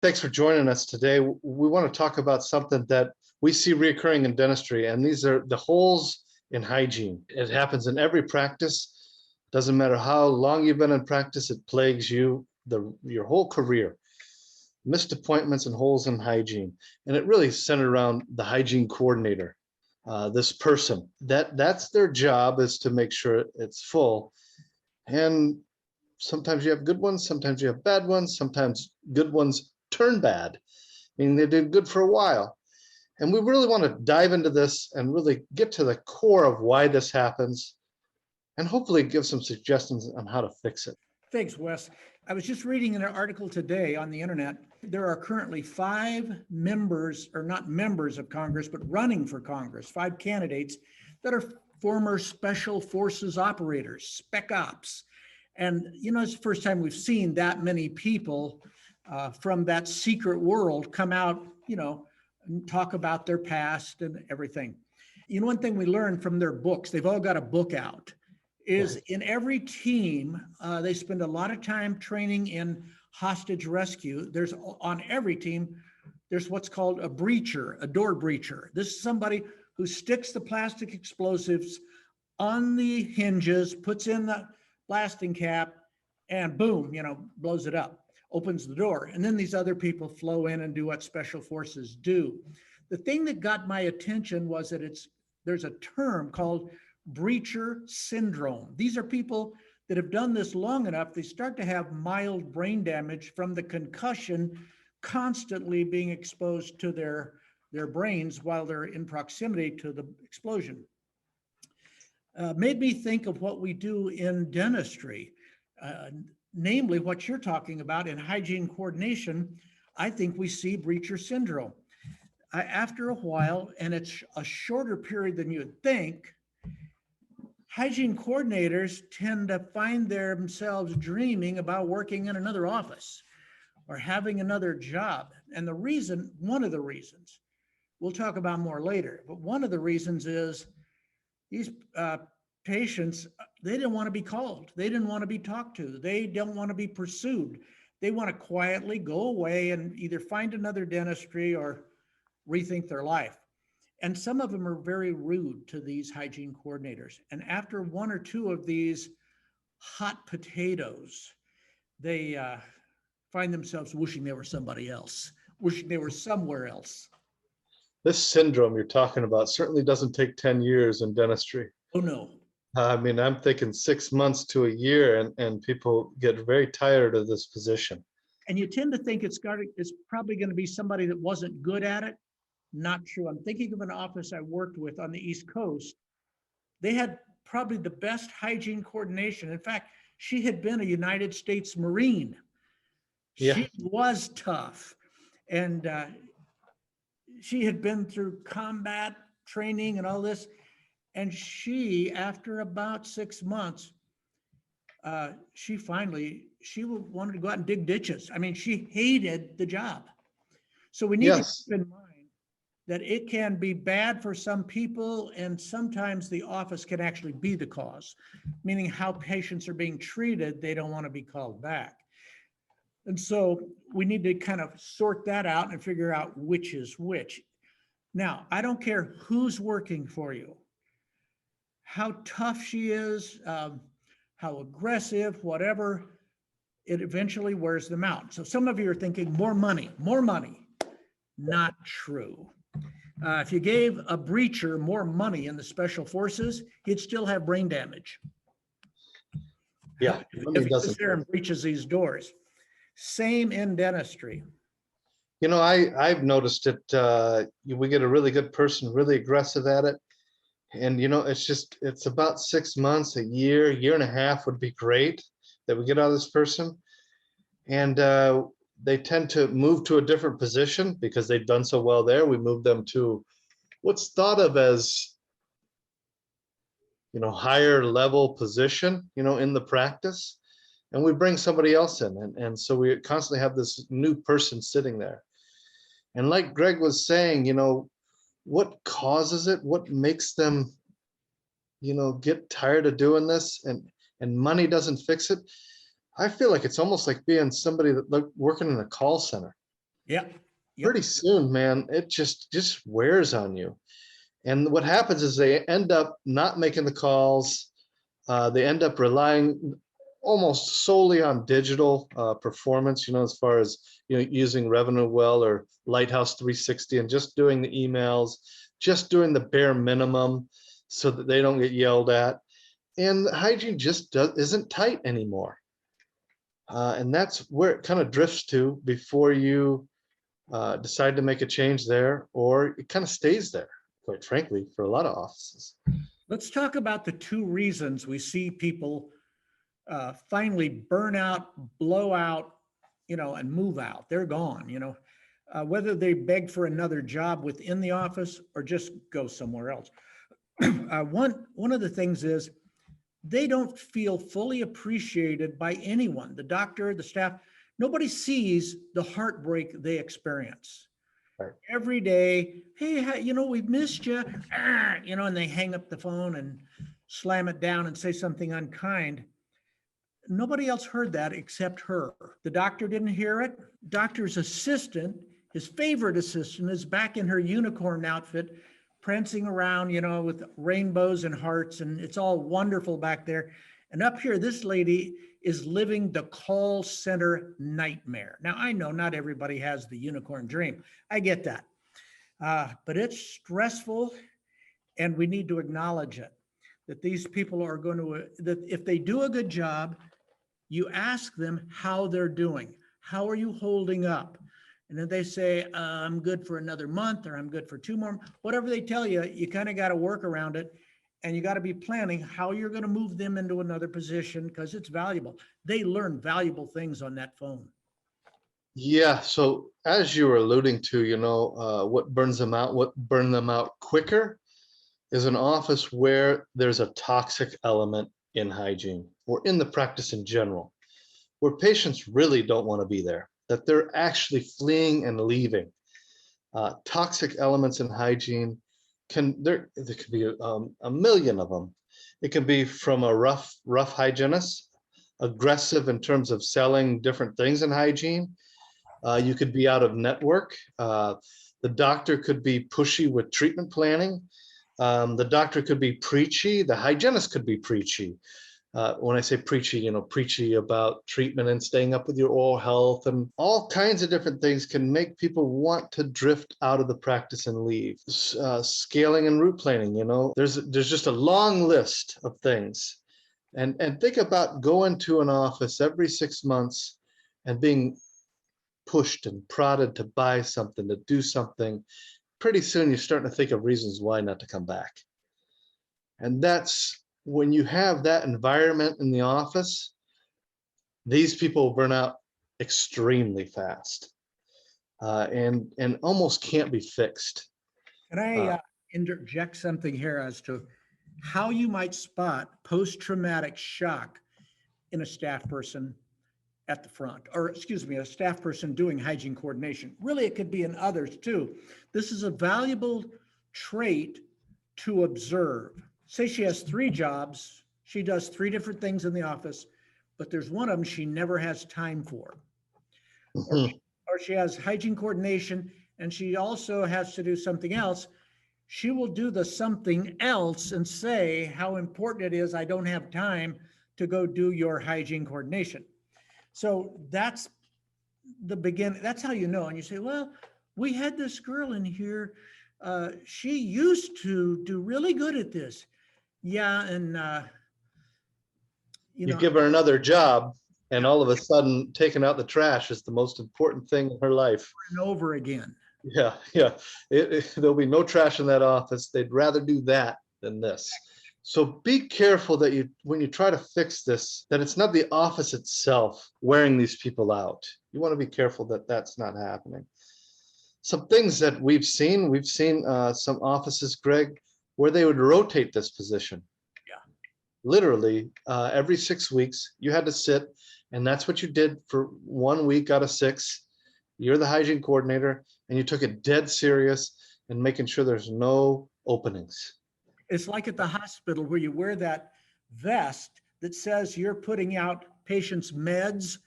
Thanks for joining us today. We want to talk about something that we see reoccurring in dentistry, and these are the holes in hygiene. It happens in every practice. Doesn't matter how long you've been in practice, it plagues you your whole career. Missed appointments and holes in hygiene. And it really centered around the hygiene coordinator, this person. That's their job, is to make sure it's full. And sometimes you have good ones, sometimes you have bad ones, sometimes good ones turn bad, meaning they did good for a while. And we really want to dive into this and really get to the core of why this happens and hopefully give some suggestions on how to fix it. Thanks, Wes. I was just reading an article today on the internet. There are currently 5 members, or not members of Congress, but running for Congress, 5 candidates that are former special forces operators, spec ops. And, it's the first time we've seen that many people from that secret world come out, and talk about their past and everything. One thing we learned from their books, they've all got a book out, is in every team, they spend a lot of time training in hostage rescue. On every team, there's what's called a breacher, a door breacher. This is somebody who sticks the plastic explosives on the hinges, puts in the blasting cap, and boom, blows it up, opens the door. And then these other people flow in and do what special forces do. The thing that got my attention was that there's a term called breacher syndrome. These are people that have done this long enough, they start to have mild brain damage from the concussion constantly being exposed to their brains while they're in proximity to the explosion. Made me think of what we do in dentistry, namely what you're talking about in hygiene coordination. I think we see breacher syndrome. After a while, and it's a shorter period than you would think, hygiene coordinators tend to find themselves dreaming about working in another office or having another job. And one of the reasons, we'll talk about more later, but one of the reasons is these patients, they didn't want to be called. They didn't want to be talked to. They don't want to be pursued. They want to quietly go away and either find another dentistry or rethink their life. And some of them are very rude to these hygiene coordinators. And after 1 or 2 of these hot potatoes, they find themselves wishing they were somebody else, wishing they were somewhere else. This syndrome you're talking about certainly doesn't take 10 years in dentistry. Oh, no. I'm thinking 6 months to a year, and people get very tired of this position. And you tend to think it's probably going to be somebody that wasn't good at it. Not true. I'm thinking of an office I worked with on the East Coast. They had probably the best hygiene coordination. In fact, she had been a United States Marine. Yeah. She was tough. And she had been through combat training and all this. And she, after about 6 months, she wanted to go out and dig ditches. I mean, she hated the job. So we need to keep in mind that it can be bad for some people, and sometimes the office can actually be the cause, meaning how patients are being treated, they don't want to be called back. And so we need to kind of sort that out and figure out which is which. Now, I don't care who's working for you, how tough she is, how aggressive, whatever, it eventually wears them out. So some of you are thinking more money. Not true. If you gave a breacher more money in the special forces, he'd still have brain damage. Yeah, if he sits there and breaches these doors. Same in dentistry. I've noticed it. We get a really good person, really aggressive at it. And, it's about 6 months, a year and a half would be great that we get out of this person. And they tend to move to a different position because they've done so well there. We move them to what's thought of as, higher level position, in the practice. And we bring somebody else in. And so we constantly have this new person sitting there. And like Greg was saying, what causes it? What makes them, get tired of doing this, and money doesn't fix it? I feel like it's almost like being somebody that working in a call center. Yeah. Pretty Yep. soon, man, it just wears on you. And what happens is they end up not making the calls. They end up relying almost solely on digital performance, as far as using Revenue Well or Lighthouse 360 and just doing the emails, just doing the bare minimum so that they don't get yelled at. And hygiene just isn't tight anymore. And that's where it kind of drifts to before you decide to make a change there, or it kind of stays there, quite frankly, for a lot of offices. Let's talk about the two reasons we see people finally burn out, blow out, and move out. They're gone, whether they beg for another job within the office or just go somewhere else. One of the things is they don't feel fully appreciated by anyone, the doctor, the staff. Nobody sees the heartbreak they experience. Right. Every day, hey, we've missed you, and they hang up the phone and slam it down and say something unkind. Nobody else heard that except her. The doctor didn't hear it. Doctor's assistant, his favorite assistant, is back in her unicorn outfit, prancing around, with rainbows and hearts, and it's all wonderful back there. And up here, this lady is living the call center nightmare. Now, I know not everybody has the unicorn dream. I get that. But it's stressful, and we need to acknowledge it, that these people are going to, that if they do a good job, you ask them how they're doing. How are you holding up? And then they say, I'm good for another month, or I'm good for 2 more. Whatever they tell you, you kind of got to work around it. And you got to be planning how you're going to move them into another position, because it's valuable. They learn valuable things on that phone. Yeah. So as you were alluding to, what burned them out quicker is an office where there's a toxic element in hygiene or in the practice in general, where patients really don't want to be there, that they're actually fleeing and leaving. Toxic elements in hygiene there could be a million of them. It can be from a rough hygienist, aggressive in terms of selling different things in hygiene. You could be out of network. The doctor could be pushy with treatment planning. The doctor could be preachy. The hygienist could be preachy. When I say preachy, preachy about treatment and staying up with your oral health, and all kinds of different things can make people want to drift out of the practice and leave. Scaling and route planning, there's just a long list of things. And think about going to an office every 6 months and being pushed and prodded to buy something, to do something. Pretty soon you're starting to think of reasons why not to come back. And that's when you have that environment in the office, these people burn out extremely fast, and almost can't be fixed. Can I interject something here as to how you might spot post-traumatic shock in a staff person at the front, or excuse me, a staff person doing hygiene coordination? Really, it could be in others too. This is a valuable trait to observe. Say she has 3 jobs, she does 3 different things in the office, but there's one of them she never has time for. Or she has hygiene coordination and she also has to do something else. She will do the something else and say how important it is, I don't have time to go do your hygiene coordination. So that's the beginning. That's how you know. And you say, well, we had this girl in here. She used to do really good at this. Yeah. And, you give her another job, and all of a sudden taking out the trash is the most important thing in her life. And over again. Yeah. There'll be no trash in that office. They'd rather do that than this. So be careful that when you try to fix this, that it's not the office itself wearing these people out. You want to be careful that that's not happening. Some things that we've seen some offices, Greg, where they would rotate this position. Yeah. Literally, every 6 weeks, you had to sit, and that's what you did for 1 week out of 6. You're the hygiene coordinator, and you took it dead serious and making sure there's no openings. It's like at the hospital where you wear that vest that says you're putting out patients' meds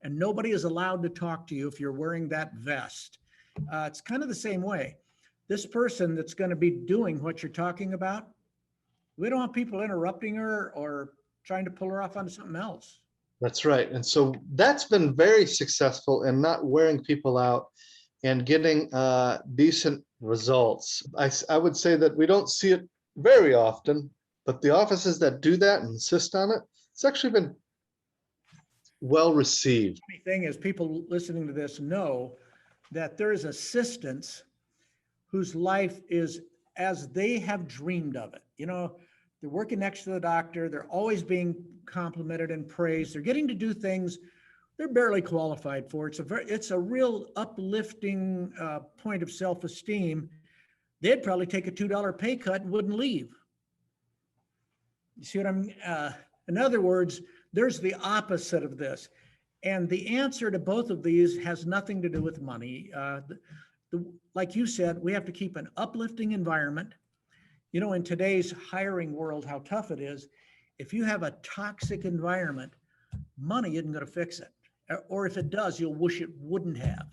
and nobody is allowed to talk to you if you're wearing that vest. It's kind of the same way. This person that's going to be doing what you're talking about, we don't want people interrupting her or trying to pull her off onto something else. That's right. And so that's been very successful in not wearing people out and getting decent results. I would say that we don't see it very often, but the offices that do that and insist on it, it's actually been well received. The thing is, people listening to this know that there is assistants whose life is as they have dreamed of it. You know, they're working next to the doctor. They're always being complimented and praised. They're getting to do things they're barely qualified for. It's a real uplifting point of self-esteem. They'd probably take a $2 pay cut and wouldn't leave. You see what I'm, in other words, there's the opposite of this. And the answer to both of these has nothing to do with money. Like you said, we have to keep an uplifting environment. You know, in today's hiring world, how tough it is. If you have a toxic environment, money isn't going to fix it. Or if it does, you'll wish it wouldn't have,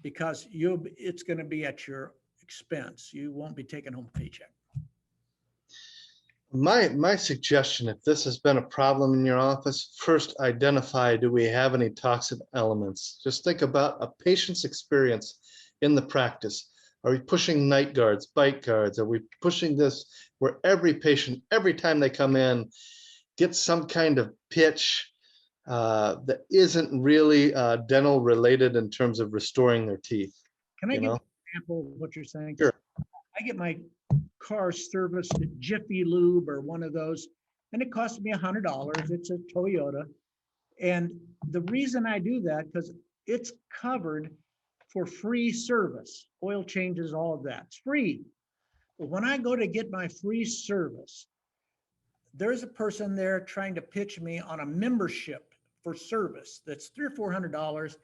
because it's going to be at your expense. You won't be taking home a paycheck. My suggestion, if this has been a problem in your office, first identify, do we have any toxic elements? Just think about a patient's experience in the practice. Are we pushing night guards, bite guards? Are we pushing this where every patient, every time they come in, gets some kind of pitch that isn't really dental related in terms of restoring their teeth? Can I give an example of what you're saying? Sure. I get my car serviced at Jiffy Lube or one of those, and it costs me $100. It's a Toyota. And the reason I do that, because it's covered for free service, oil changes, all of that. It's free. But when I go to get my free service, there's a person there trying to pitch me on a membership for service that's $300 or $400.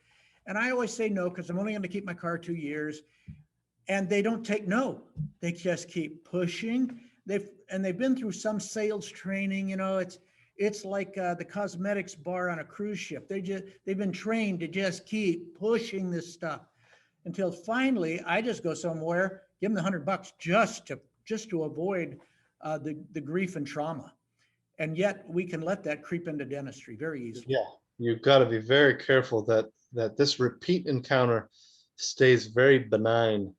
And I always say no, because I'm only going to keep my car 2 years. And they don't take no. They just keep pushing. They've been through some sales training. You know, it's like the cosmetics bar on a cruise ship. They've been trained to just keep pushing this stuff until finally I just go somewhere, give them the $100 just to avoid the grief and trauma. And yet we can let that creep into dentistry very easily. Yeah, you've got to be very careful that this repeat encounter stays very benign.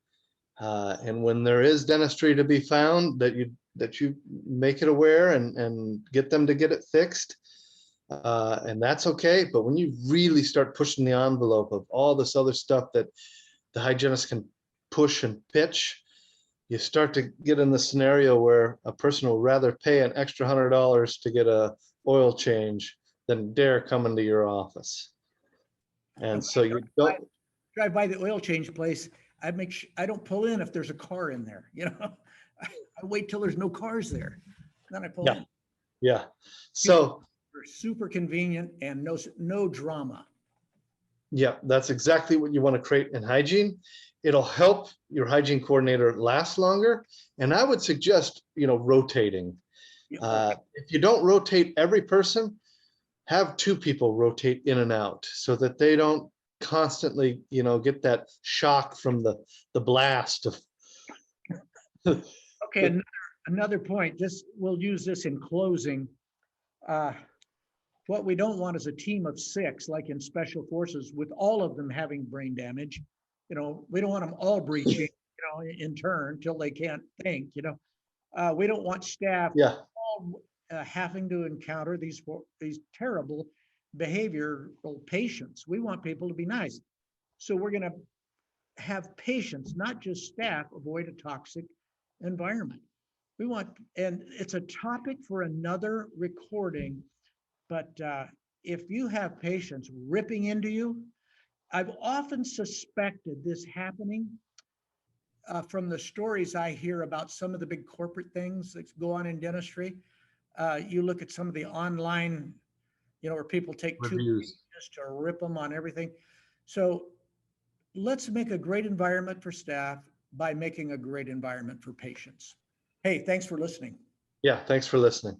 And when there is dentistry to be found, that you make it aware and get them to get it fixed. And that's okay. But when you really start pushing the envelope of all this other stuff that the hygienist can push and pitch, you start to get in the scenario where a person will rather pay an extra $100 to get a oil change than dare come into your office. And so you don't drive by the oil change place. I make sure I don't pull in if there's a car in there. You know, I wait till there's no cars there, then I pull in. Yeah. So super convenient and no drama. Yeah, that's exactly what you want to create in hygiene. It'll help your hygiene coordinator last longer. And I would suggest, rotating. If you don't rotate every person, have 2 people rotate in and out so that they don't constantly, get that shock from the blast of. Okay, another point. We'll use this in closing. What we don't want is a team of 6, like in special forces, with all of them having brain damage. We don't want them all breaching, in turn till they can't think. We don't want staff all having to encounter these terrible behavioral patients. We want people to be nice. So we're going to have patients, not just staff, avoid a toxic environment. And it's a topic for another recording, but if you have patients ripping into you, I've often suspected this happening from the stories I hear about some of the big corporate things that go on in dentistry. You look at some of the online, where people take Reviews. 2 just to rip them on everything. So let's make a great environment for staff by making a great environment for patients. Hey, thanks for listening. Yeah, thanks for listening.